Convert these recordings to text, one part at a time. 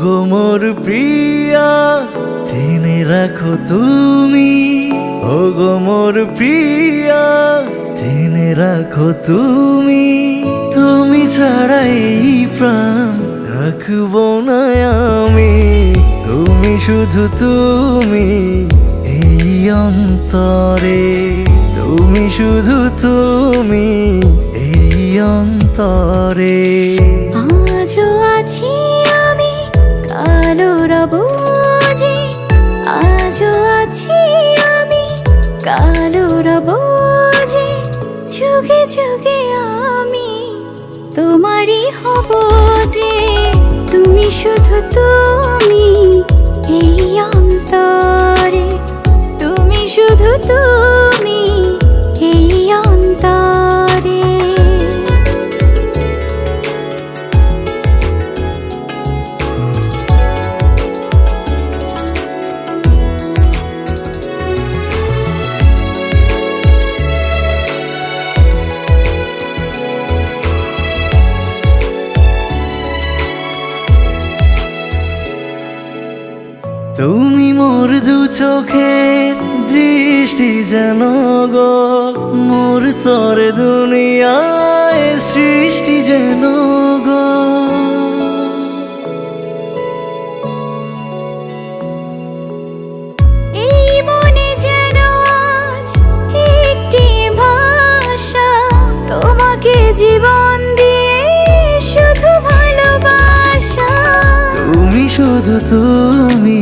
ওগো মোর প্রিয়া জেনে রাখো তুমি, ওগো মোর প্রিয়া জেনে রাখো তুমি, তুমি ছাড়া এই প্রাণ রাখবো না আমি। তুমি শুধু তুমি এই অন্তরে, তুমি শুধু তুমি এই অন্তরে। আজও আছি আমি কালো রব যে, আজও আছি আমি কালো রব যে, যুগে যুগে আমি তোমারই হব যে। তুমি শুধু তুমি এই অন্তরে, তুমি শুধু তুমি এই অন্তরে। তুমি মোর দু চোখের দৃষ্টি যেন গো, মোর তরে দুনিয়ায় সৃষ্টি যেন গো। এই মনে যেন আজ একটি ভাষা, তোমাকে জীবন দিয়ে শুধু ভালোবাসা। তুমি শুধু তুমি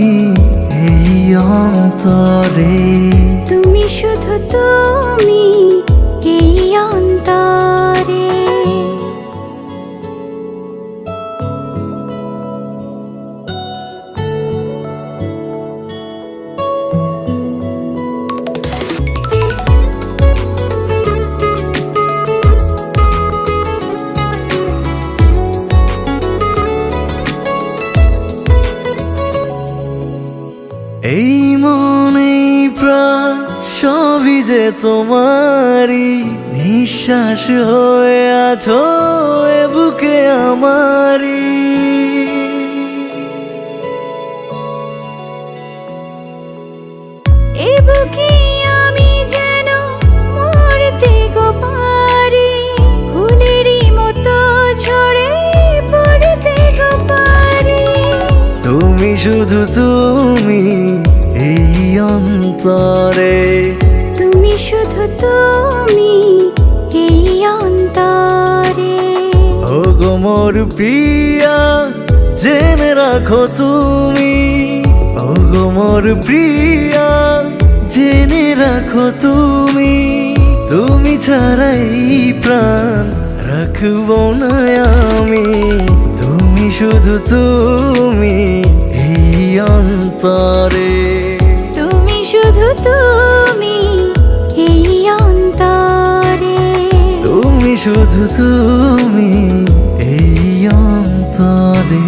এই অন্তরে, তুমি শুধু তুমি এই অন্তরে। এই মনে প্রাণ সবই যে তোমারই, নিঃশ্বাস হয়ে আছো এ বুকে আমারি। এ বুকে আমি যেন মরতে গো পারি, ফুলেরই মতো ঝরে পড়তে গো পারি। তুমি শুধু তুমি এই অন্তরে, তুমি শুধু তুমি এই অন্তরে। ওগো মোর প্রিয়া জেনে রাখো তুমি, ওগো মোর প্রিয়া জেনে রাখো তুমি, তুমি ছাড়াই প্রাণ রাখবো না আমি। তুমি শুধু তুমি এই অন্তরে, তুমি শুধু তুমি এই অন্তরে। তুমি শুধু তুমি এই অন্তরে।